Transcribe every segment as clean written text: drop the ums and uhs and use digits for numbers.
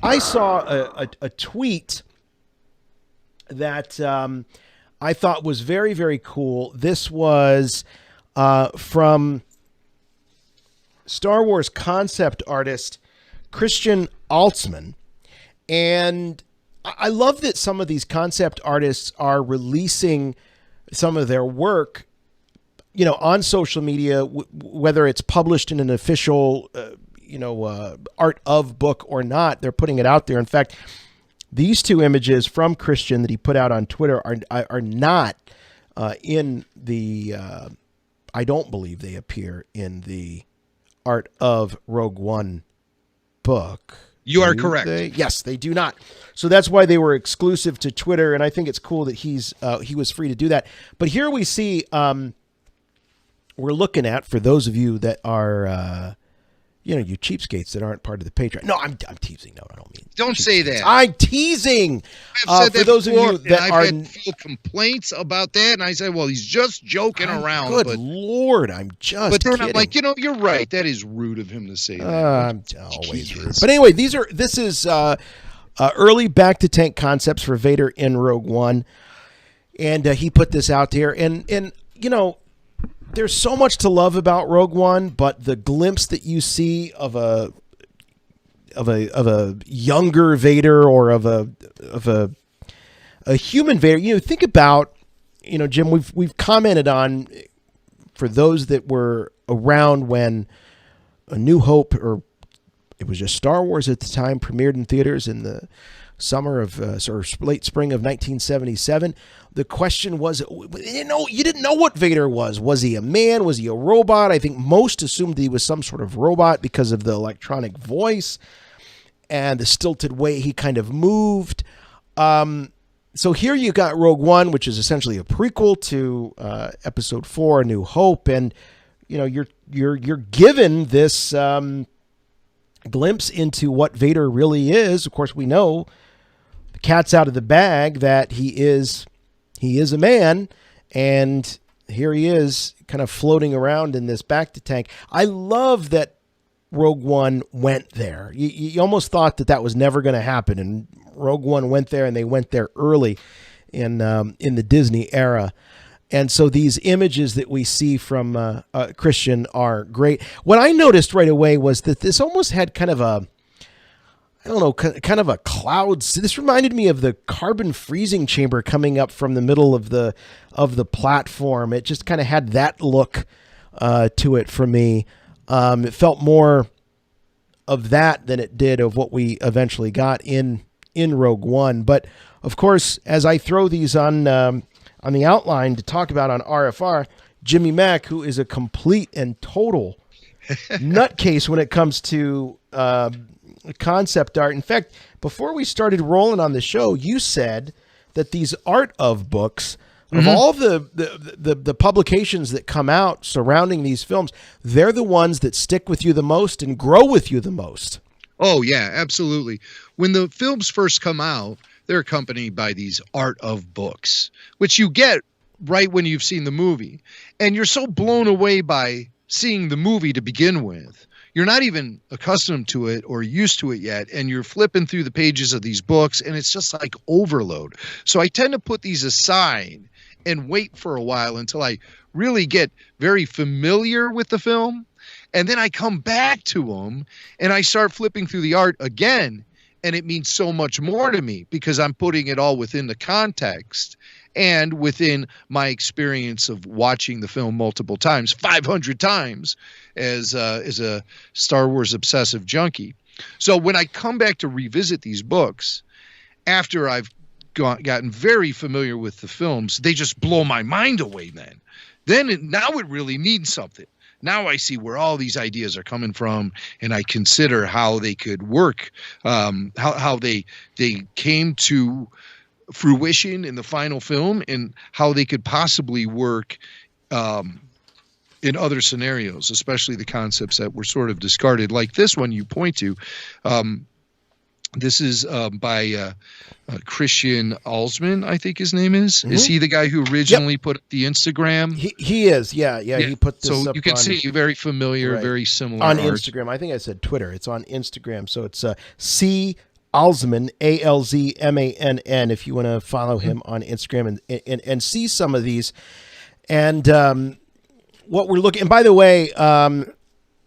I saw a tweet that I thought was very, very cool. This was from Star Wars concept artist Christian Altsman. And I love that some of these concept artists are releasing some of their work, on social media, whether it's published in an official, art of book or not. They're putting it out there. In fact, these two images from Christian that he put out on Twitter are not in the, I don't believe they appear in the Art of Rogue One book. You are correct. Yes, they do not. So that's why they were exclusive to Twitter, and I think it's cool that he was free to do that. But here we see we're looking at, for those of you that are you cheapskates that aren't part of the Patreon. No, I'm teasing. No, I don't mean. Don't say that. I'm teasing. I've said for that those before, of you that are had complaints about that, and I said, "Well, he's just joking around." Good Lord, I'm just. But then kidding. I'm like, you're right. That is rude of him to say that. I'm always rude. But anyway, this is early Bacta tank concepts for Vader in Rogue One, and he put this out there, and there's so much to love about Rogue One, but the glimpse that you see of a younger Vader, or of a human Vader, think about, Jim, we've commented on, for those that were around when A New Hope, or it was just Star Wars at the time, premiered in theaters in the summer of late spring of 1977. The question was, you didn't know what Vader was. Was he a man? Was he a robot? I think most assumed that he was some sort of robot because of the electronic voice and the stilted way he kind of moved. So here you got Rogue One, which is essentially a prequel to Episode 4, A New Hope, and you're given this glimpse into what Vader really is. Of course, we know the cat's out of the bag that he is a man, and here he is kind of floating around in this Bacta tank. I love that Rogue One went there. You almost thought that was never going to happen, and Rogue One went there, and they went there early in the Disney era. And so these images that we see from Christian are great. What I noticed right away was that this almost had kind of a cloud. This reminded me of the carbon freezing chamber coming up from the middle of the platform. It just kind of had that look to it for me. It felt more of that than it did of what we eventually got in Rogue One. But of course, as I throw these on the outline to talk about on RFR, Jimmy Mack, who is a complete and total nutcase when it comes to concept art. In fact, before we started rolling on the show, you said that these art of books, of all the publications that come out surrounding these films, they're the ones that stick with you the most and grow with you the most. Oh, yeah, absolutely. When the films first come out, they're accompanied by these art of books, which you get right when you've seen the movie. And you're so blown away by seeing the movie to begin with. You're not even accustomed to it or used to it yet, and you're flipping through the pages of these books, and it's just like overload. So I tend to put these aside and wait for a while until I really get very familiar with the film, and then I come back to them, and I start flipping through the art again, and it means so much more to me because I'm putting it all within the context and within my experience of watching the film multiple times, 500 times, as a Star Wars obsessive junkie. So when I come back to revisit these books, after I've gotten very familiar with the films, they just blow my mind away then. Now it really means something. Now I see where all these ideas are coming from, and I consider how they could work, how they came to fruition in the final film, and how they could possibly work in other scenarios, especially the concepts that were sort of discarded, like this one you point to. This is by Christian Altsman, I think his name is. Mm-hmm. Is he the guy who originally put up the Instagram? He is, yeah. He put this up. So you can see very familiar, very similar on art. Instagram. I think I said Twitter. It's on Instagram. So it's C Alzmann, Alzmann, if you want to follow him on Instagram and see some of these. And what we're looking, and by the way,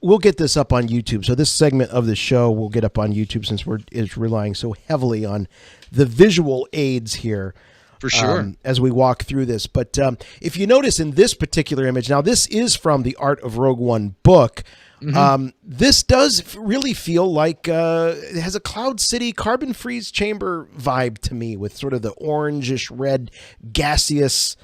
we'll get this up on YouTube. So this segment of the show will get up on YouTube since is relying so heavily on the visual aids here. For sure. As we walk through this. But if you notice in this particular image, now this is from the Art of Rogue One book. This does really feel like it has a Cloud City carbon freeze chamber vibe to me, with sort of the orangish red gaseous,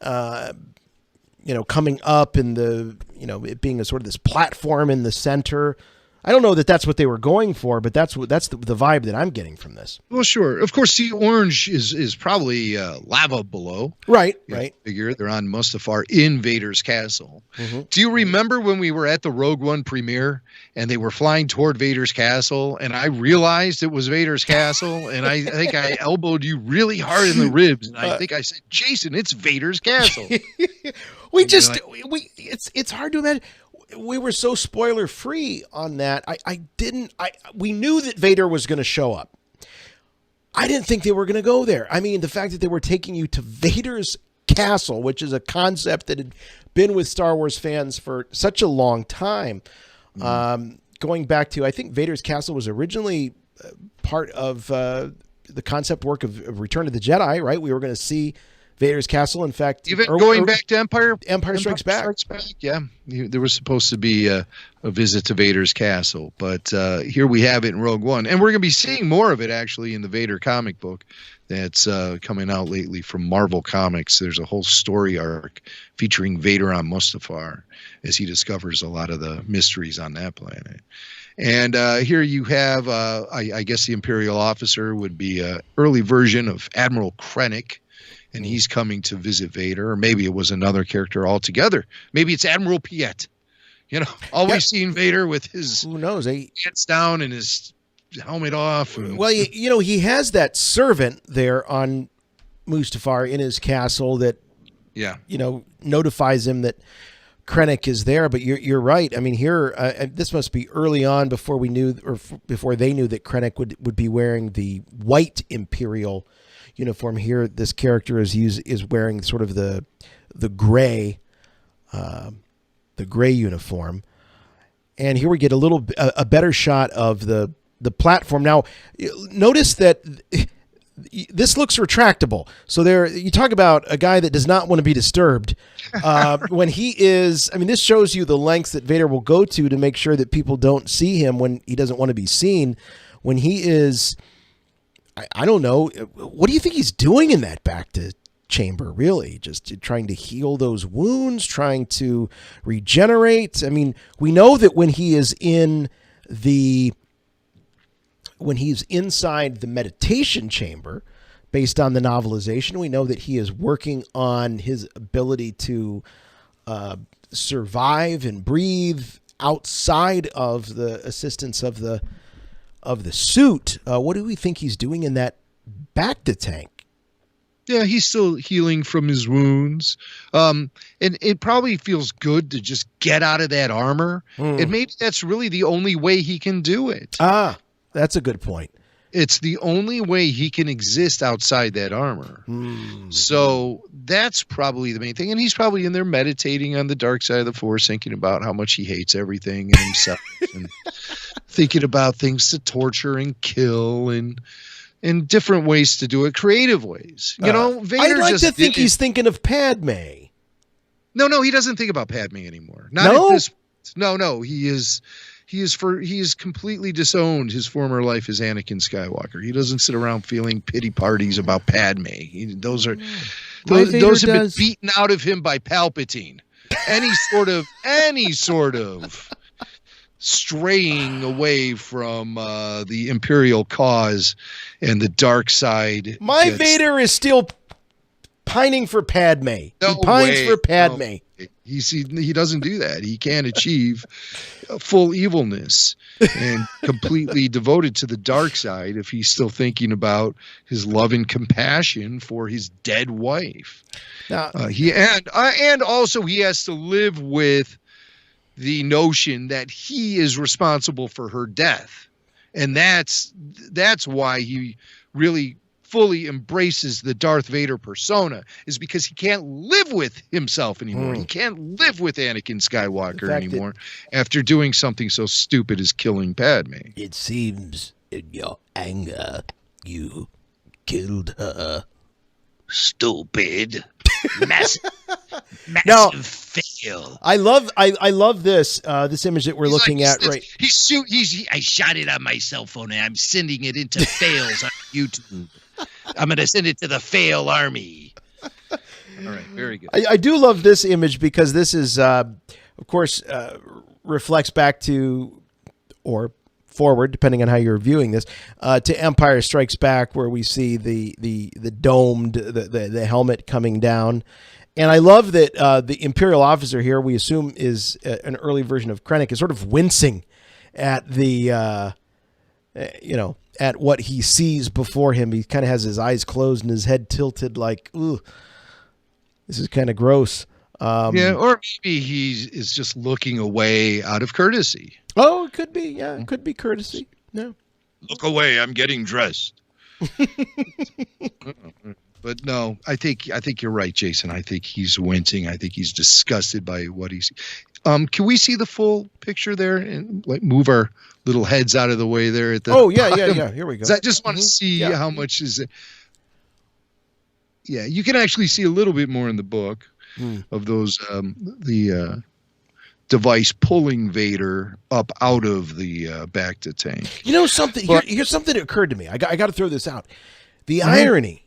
coming up, and it being a sort of this platform in the center. I don't know that that's what they were going for, but that's the vibe that I'm getting from this. Well, sure. Of course, the orange is probably lava below. Right, right. Figure they're on Mustafar in Vader's castle. Do you remember when we were at the Rogue One premiere and they were flying toward Vader's castle, and I realized it was Vader's castle, and I think I elbowed you really hard in the ribs, and I think I said, "Jason, it's Vader's castle." It's hard to imagine. We were so spoiler free on that. We knew that Vader was going to show up. I didn't think they were going to go there. I mean, the fact that they were taking you to Vader's castle, which is a concept that had been with Star Wars fans for such a long time. Going back to, I think Vader's castle was originally part of the concept work of Return of the Jedi, right? We were going to see Vader's castle. In fact, even going back to Empire Strikes Back. Yeah, there was supposed to be a visit to Vader's castle, but here we have it in Rogue One, and we're going to be seeing more of it actually in the Vader comic book that's coming out lately from Marvel Comics. There's a whole story arc featuring Vader on Mustafar as he discovers a lot of the mysteries on that planet. And here you have, I guess the Imperial officer would be an early version of Admiral Krennic. And he's coming to visit Vader, or maybe it was another character altogether. Maybe it's Admiral Piet. Always seeing Vader with his pants down and his helmet off. Well, he has that servant there on Mustafar in his castle that, notifies him that Krennic is there. But you're right. I mean, here, this must be early on before we knew, or before they knew that Krennic would be wearing the white Imperial uniform. Here this character is wearing sort of the gray uniform, and here we get a better shot of the platform. Now notice that this looks retractable, so you talk about a guy that does not want to be disturbed when he is. I mean, this shows you the lengths that Vader will go to make sure that people don't see him when he doesn't want to be seen. When he is, I don't know. What do you think he's doing in that Bacta chamber, really? Just trying to heal those wounds, trying to regenerate? I mean, we know that when he's inside the meditation chamber, based on the novelization, we know that he is working on his ability to survive and breathe outside of the assistance of the suit. What do we think he's doing in that Bacta tank? Yeah, he's still healing from his wounds. And it probably feels good to just get out of that armor. And maybe that's really the only way he can do it. That's a good point. It's the only way he can exist outside that armor. So that's probably the main thing. And he's probably in there meditating on the dark side of the Force, thinking about how much he hates everything and himself, and thinking about things to torture and kill, and different ways to do it, creative ways. Vader I'd like to think he's thinking of Padme. No, he doesn't think about Padme anymore. No, he is completely disowned his former life as Anakin Skywalker. He doesn't sit around feeling pity parties about Padme. Those have been beaten out of him by Palpatine. Any sort of straying away from the Imperial cause and the dark side. Vader is still pining for Padme. He pines for Padme. No. He doesn't do that. He can't achieve full evilness and completely devoted to the dark side if he's still thinking about his love and compassion for his dead wife. Now, and also he has to live with the notion that he is responsible for her death, And that's why he really fully embraces the Darth Vader persona, is because he can't live with himself anymore. He can't live with Anakin Skywalker anymore after doing something so stupid as killing Padme. It seems in your anger you killed her. Stupid. Massive Now, fail. I love this this image that we're looking at right. I shot it on my cell phone and I'm sending it into fails on YouTube. I'm going to send it to the fail army. All right, very good. I do love this image because this is, of course, reflects back to, or forward, depending on how you're viewing this, to Empire Strikes Back, where we see the domed, the helmet coming down. And I love that the Imperial officer here, we assume is an early version of Krennic, is sort of wincing at the, at what he sees before him. He kind of has his eyes closed and his head tilted like, ooh, this is kind of gross. Or maybe he is just looking away out of courtesy. Oh, it could be. Yeah, it could be courtesy. No. Look away. I'm getting dressed. But no, I think you're right, Jason. I think he's wincing. I think he's disgusted by what he's. Can we see the full picture there and like move our little heads out of the way there at the? Oh yeah. Here we go. I just want to see how much is it. Yeah, you can actually see a little bit more in the book of those the device pulling Vader up out of the Bacta tank. You know something? Here's something that occurred to me. I got to throw this out. The irony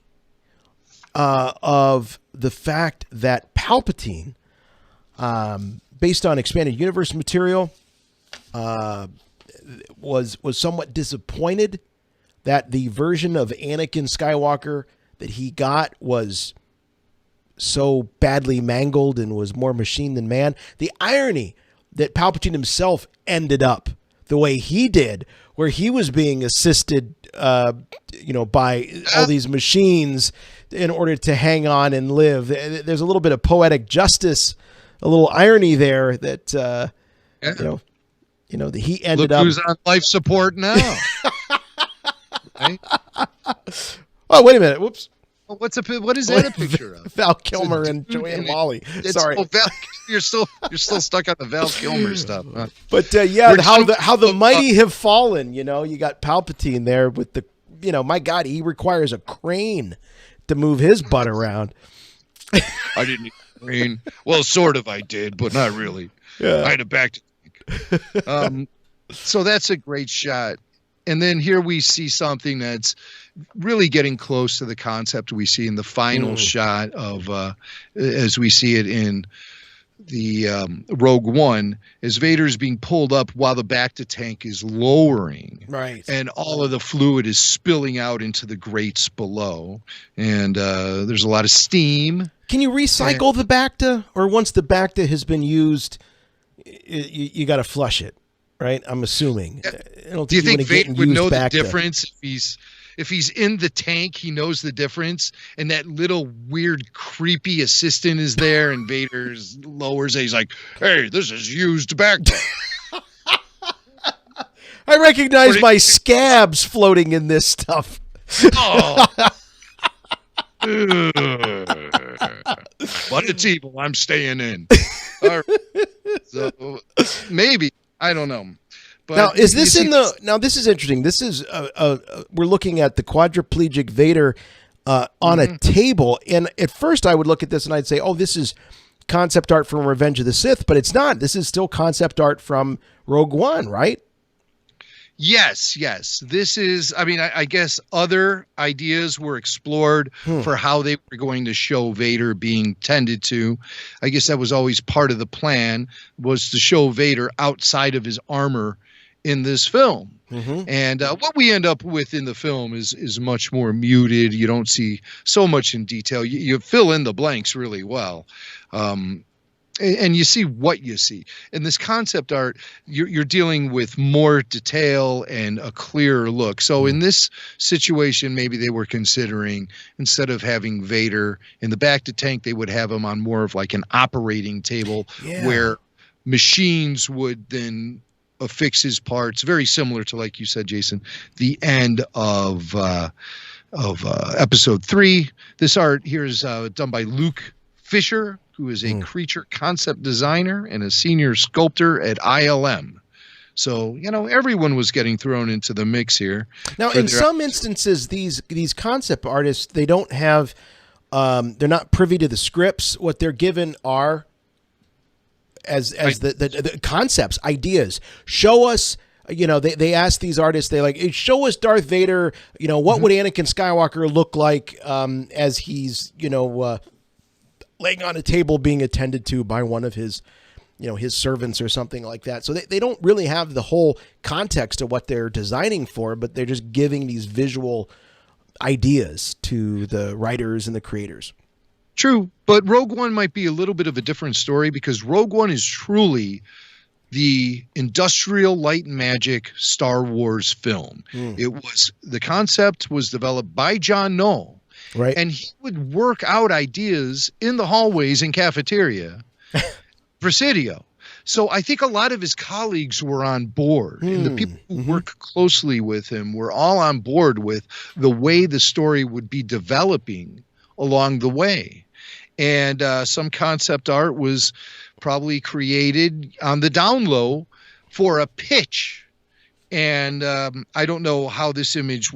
of the fact that Palpatine, based on expanded universe material, was somewhat disappointed that the version of Anakin Skywalker that he got was so badly mangled and was more machine than man. The irony that Palpatine himself ended up the way he did, where he was being assisted, by all these machines in order to hang on and live. There's a little bit of poetic justice, a little irony there that, that he ended Look up. who's on life support now. Right? Oh, wait a minute. Whoops. What is that a picture of? Val Kilmer and Joanne Wally. Sorry. You're still stuck on the Val Kilmer stuff. Huh? But how the mighty have fallen. You got Palpatine there with the, my God, he requires a crane to move his butt around. I didn't need a crane. Well, sort of I did, but not really. Yeah. I had a back. So that's a great shot. And then here we see something that's really getting close to the concept we see in the final shot of, as we see it in the Rogue One, as Vader's being pulled up while the Bacta tank is lowering. Right. And all of the fluid is spilling out into the grates below. And there's a lot of steam. Can you recycle the Bacta? Or once the Bacta has been used, you got to flush it? Right, I'm assuming. Do you think Vader would know the difference if he's in the tank? He knows the difference, and that little weird, creepy assistant is there, and Vader's lowers it. He's like, "Hey, this is used Bacta." I recognize my scabs floating in this stuff. Oh. But it's evil. I'm staying in. All right. So maybe. I don't know. But now, is this now this is interesting. This is, we're looking at the quadriplegic Vader on a table. And at first I would look at this and I'd say, oh, this is concept art from Revenge of the Sith, but it's not. This is still concept art from Rogue One, right? Yes. This is, I guess other ideas were explored for how they were going to show Vader being tended to. I guess that was always part of the plan, was to show Vader outside of his armor in this film. And what we end up with in the film is much more muted. You don't see so much in detail. You fill in the blanks really well. And you see what you see. In this concept art, you're dealing with more detail and a clearer look. So in this situation, maybe they were considering, instead of having Vader in the Bacta tank, they would have him on more of like an operating table where machines would then affix his parts, very similar to, like you said, Jason, the end of episode 3. This art here is done by Luke Fisher, who is a creature concept designer and a senior sculptor at ILM. So, everyone was getting thrown into the mix here. Now, in some instances, these concept artists, they don't have, they're not privy to the scripts. What they're given are as the concepts, ideas. Show us, they ask these artists, they like, show us Darth Vader, what would Anakin Skywalker look like as he's, laying on a table being attended to by one of his servants or something like that. So they don't really have the whole context of what they're designing for, but they're just giving these visual ideas to the writers and the creators. True, but Rogue One might be a little bit of a different story, because Rogue One is truly the industrial light and magic Star Wars film. The concept was developed by John Knoll, right? And he would work out ideas in the hallways and cafeteria. Presidio. So I think a lot of his colleagues were on board, and the people who work closely with him were all on board with the way the story would be developing along the way. And some concept art was probably created on the down low for a pitch. And I don't know how this image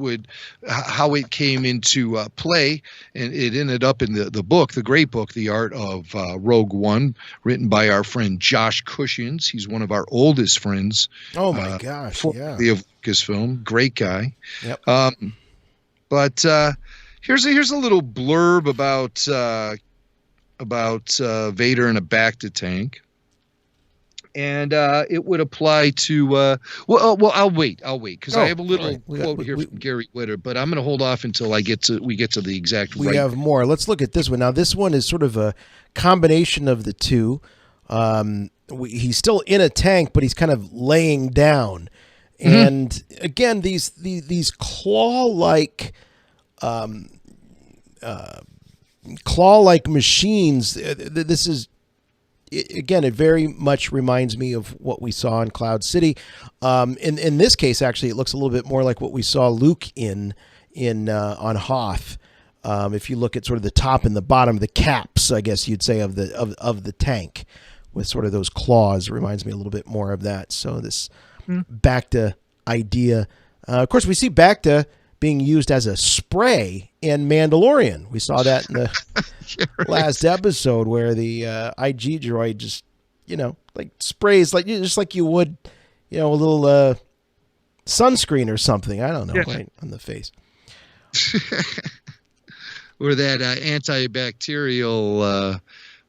how it came into play. And it ended up in the book, the great book, The Art of Rogue One, written by our friend Josh Cushins. He's one of our oldest friends. Oh, my gosh. Yeah. Of Lucasfilm. Great guy. Yep. But here's a little blurb about Vader in a Bacta tank. And it would apply to I'll wait because I have a little quote here from Gary Whitta, but I'm going to hold off until we get to the exact. We have more. Let's look at this one now. This one is sort of a combination of the two. He's still in a tank, but he's kind of laying down, and again these claw-like machines. This is. Again, it very much reminds me of what we saw in Cloud City. In this case, actually, it looks a little bit more like what we saw Luke in on Hoth. If you look at sort of the top and the bottom, the caps, I guess you'd say, of the tank, with sort of those claws, it reminds me a little bit more of that. So this Bacta idea, of course, we see Bacta being used as a spray in Mandalorian. We saw that in the last episode, where the IG droid just, like sprays just like you would, a little sunscreen or something. I don't know, right on the face. Or that antibacterial,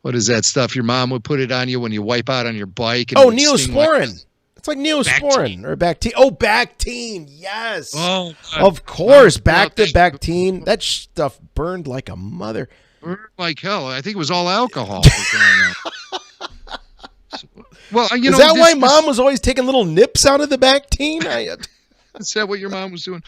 what is that stuff your mom would put it on you when you wipe out on your bike? And Neosporin. It's like Neosporin or Bactine. Oh, Bactine. Yes. Oh, of course. Bactine. That stuff burned like a mother. Burned like hell. I think it was all alcohol. Well, is that why Mom was always taking little nips out of the Bactine? Is that what your mom was doing?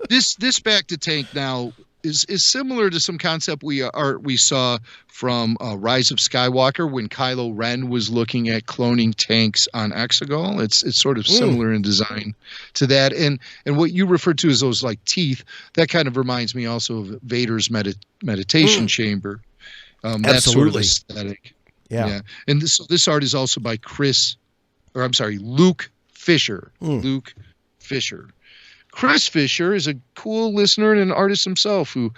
This Bacta tank now is similar to some concept we saw from Rise of Skywalker, when Kylo Ren was looking at cloning tanks on Exegol. It's sort of similar in design to that, and what you referred to as those like teeth, that kind of reminds me also of Vader's meditation chamber. That sort of aesthetic. Yeah. And this art is also by Luke Fisher. Luke Fisher. Chris Fisher is a cool listener and an artist himself, who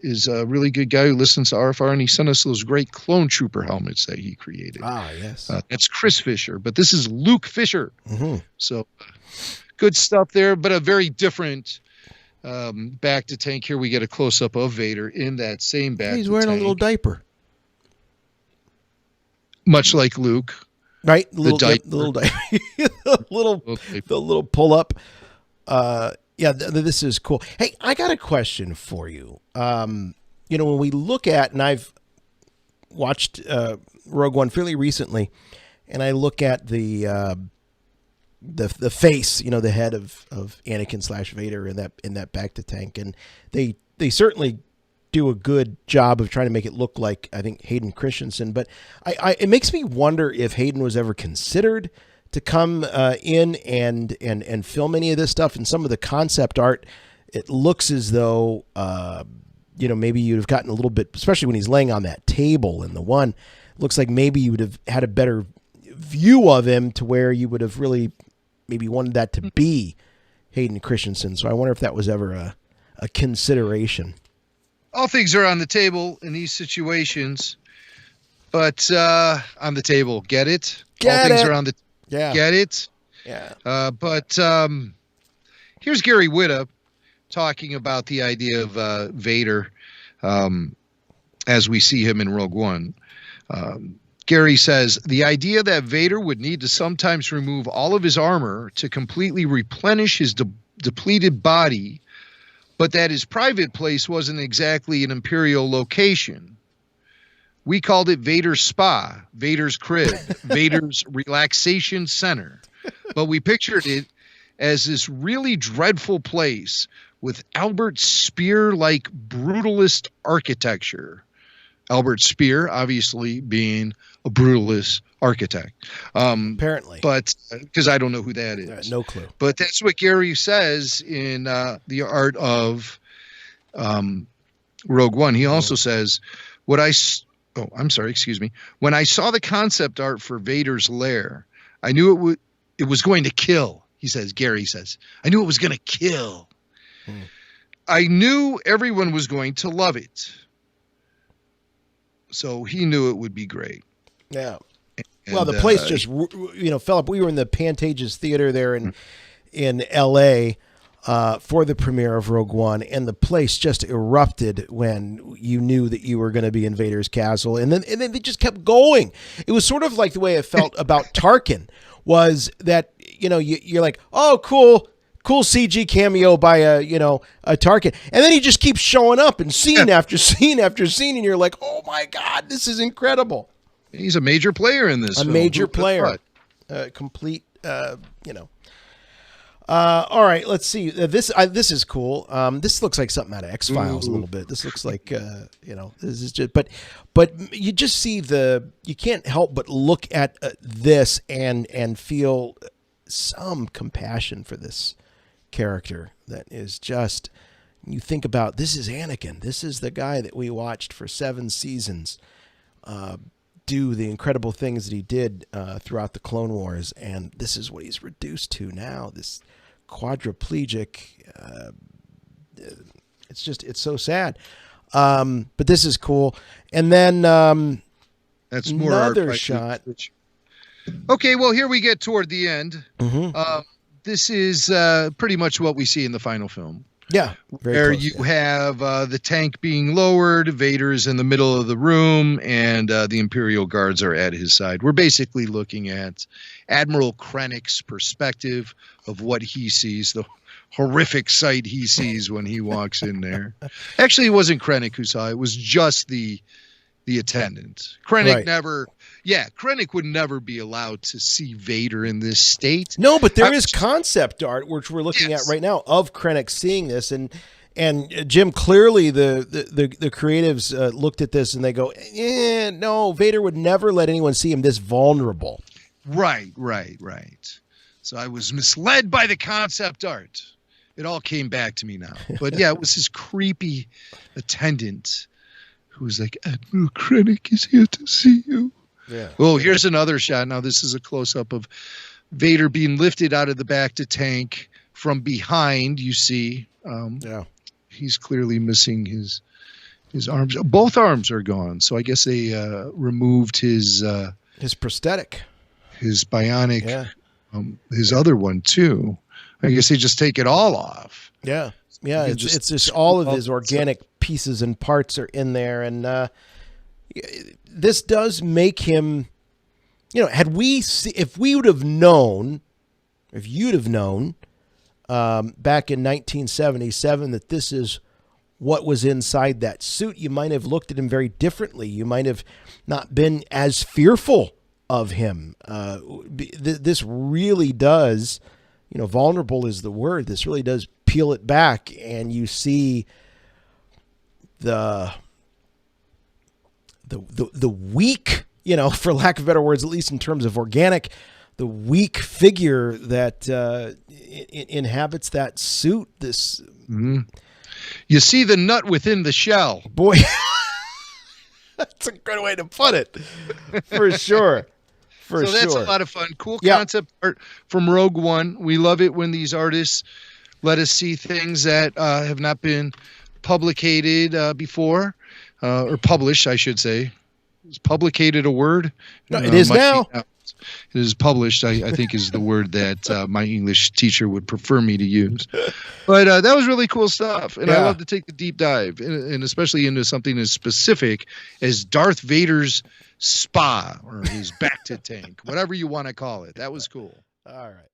is a really good guy who listens to RFR, and he sent us those great clone trooper helmets that he created. Ah, yes. That's Chris Fisher, but this is Luke Fisher. So good stuff there, but a very different Bacta tank. Here we get a close-up of Vader in that same Bacta tank. He's wearing a little diaper. Much like Luke. Right? The little diaper. The little pull-up. This is cool. Hey, I got a question for you. When we look at, and I've watched Rogue One fairly recently, and I look at the face, the head of Anakin / Vader in that Bacta tank, and they certainly do a good job of trying to make it look like, I think, Hayden Christensen. But it makes me wonder if Hayden was ever considered to come in and film any of this stuff. And some of the concept art, it looks as though, maybe you'd have gotten a little bit, especially when he's laying on that table in the one, it looks like maybe you would have had a better view of him to where you would have really maybe wanted that to be Hayden Christensen. So I wonder if that was ever a consideration. All things are on the table in these situations, but on the table, get it? All things are on the get it? Yeah. But here's Gary Whitta talking about the idea of Vader as we see him in Rogue One. Gary says, the idea that Vader would need to sometimes remove all of his armor to completely replenish his depleted body, but that his private place wasn't exactly an Imperial location. We called it Vader's Spa, Vader's Crib, Vader's Relaxation Center. But we pictured it as this really dreadful place with Albert Speer-like brutalist architecture. Albert Speer, obviously, being a brutalist architect. Apparently. But because I don't know who that is. No clue. But that's what Gary says in The Art of Rogue One. He also says, when I saw the concept art for Vader's lair, I knew it was going to kill. He says, Gary says, I knew it was going to kill. I knew everyone was going to love it. So he knew it would be great. Yeah. Well, the place just, Philip, we were in the Pantages Theater there in L.A. For the premiere of Rogue One, and the place just erupted when you knew that you were going to be in Vader's castle, and then they just kept going. It was sort of like the way I felt about Tarkin, was that you're like, oh, cool CG cameo by a Tarkin, and then he just keeps showing up in scene after scene after scene, and you're like, oh my God, this is incredible. He's a major player in this. A major player, complete. All right, let's see. This is cool. This looks like something out of X-Files a little bit. This looks like this is just, but you just see you can't help but look at this and feel some compassion for this character that is just, you think about, this is Anakin. This is the guy that we watched for 7 seasons do the incredible things that he did throughout the Clone Wars, and this is what he's reduced to now, this quadriplegic. It's so sad. But this is cool. And then that's more another shot. Okay, well, here we get toward the end. Mm-hmm. This is pretty much what we see in the final film. Yeah. Where you have the tank being lowered, Vader is in the middle of the room, and the Imperial guards are at his side. We're basically looking at Admiral Krennic's perspective of what he sees, the horrific sight he sees when he walks in there. Actually, it wasn't Krennic who saw it. It was just the attendant. Krennic Krennic would never be allowed to see Vader in this state. No, but there is concept art, which we're looking at right now, of Krennic seeing this. And Jim, clearly the creatives looked at this and they go, no, Vader would never let anyone see him this vulnerable. Right. So I was misled by the concept art. It all came back to me now. But yeah, it was his creepy attendant who was like, Admiral Krennic is here to see you. Yeah. Oh, here's another shot. Now this is a close-up of Vader being lifted out of the Bacta tank from behind. You see, he's clearly missing his arms. Both arms are gone. So I guess they removed his prosthetic, his bionic, his other one too. I guess they just take it all off. Yeah. Yeah. It's just all of his organic pieces and parts are in there, and this does make him, if you'd have known back in 1977 that this is what was inside that suit, you might have looked at him very differently. You might have not been as fearful of him. This really does, vulnerable is the word. This really does peel it back, and you see the weak, for lack of better words, at least in terms of organic, the weak figure that inhabits that suit. This, you see the nut within the shell. Boy, that's a good way to put it, for sure. So that's a lot of fun. Cool concept art from Rogue One. We love it when these artists let us see things that have not been publicated before, or published, I should say. Is publicated a word? No, it is now. It is published, I think, is the word that my English teacher would prefer me to use. But that was really cool stuff. And I love to take the deep dive, and especially into something as specific as Darth Vader's spa or his Bacta tank, whatever you want to call it. That was cool. All right.